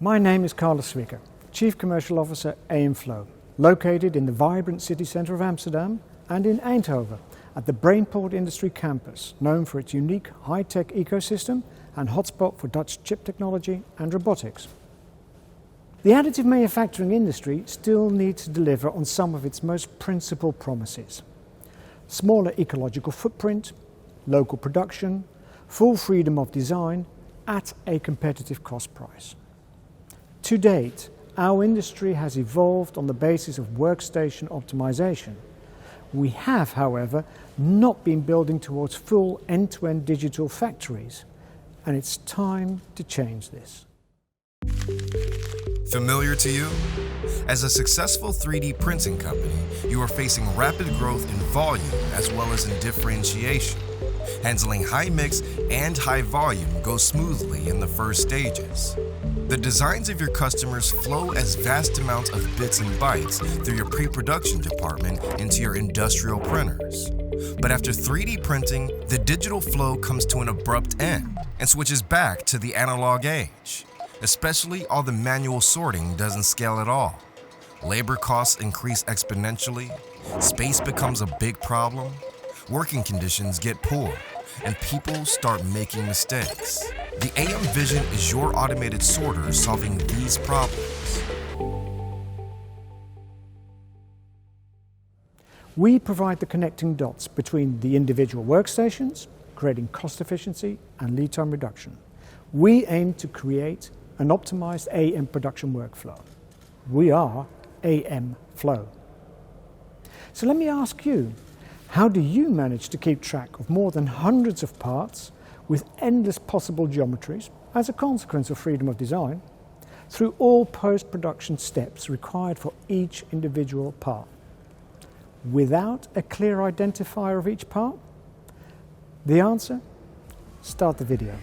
My name is Carlos Zwicker, Chief Commercial Officer Aimflow, located in the vibrant city centre of Amsterdam and in Eindhoven at the Brainport Industry Campus, known for its unique high-tech ecosystem and hotspot for Dutch chip technology and robotics. The additive manufacturing industry still needs to deliver on some of its most principal promises. Smaller ecological footprint, local production, full freedom of design at a competitive cost price. To date, our industry has evolved on the basis of workstation optimization. We have, however, not been building towards full end-to-end digital factories, and it's time to change this. Familiar to you? As a successful 3D printing company, you are facing rapid growth in volume as well as in differentiation. Handling high mix and high volume goes smoothly in the first stages. The designs of your customers flow as vast amounts of bits and bytes through your pre-production department into your industrial printers. But after 3D printing, the digital flow comes to an abrupt end and switches back to the analog age. Especially all the manual sorting doesn't scale at all. Labor costs increase exponentially, space becomes a big problem, working conditions get poor, and people start making mistakes. The AM Vision is your automated sorter solving these problems. We provide the connecting dots between the individual workstations, creating cost efficiency and lead time reduction. We aim to create an optimized AM production workflow. We are Aimflow. So let me ask you, how do you manage to keep track of more than hundreds of parts with endless possible geometries as a consequence of freedom of design through all post-production steps required for each individual part without a clear identifier of each part? The answer? Start the video.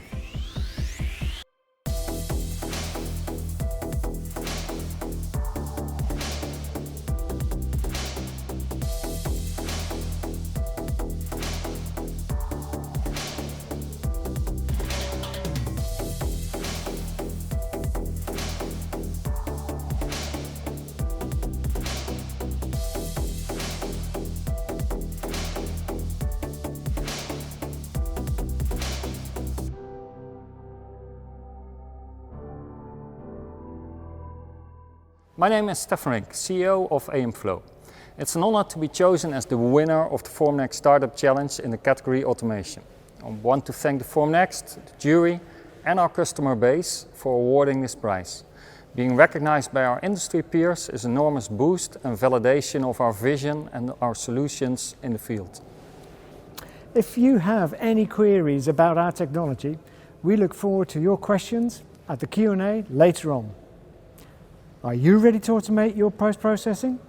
My name is Stefan Rink, CEO of Aimflow. It's an honor to be chosen as the winner of the Formnext Startup Challenge in the category Automation. I want to thank the Formnext, the jury and our customer base for awarding this prize. Being recognized by our industry peers is an enormous boost and validation of our vision and our solutions in the field. If you have any queries about our technology, we look forward to your questions at the Q&A later on. Are you ready to automate your post-processing?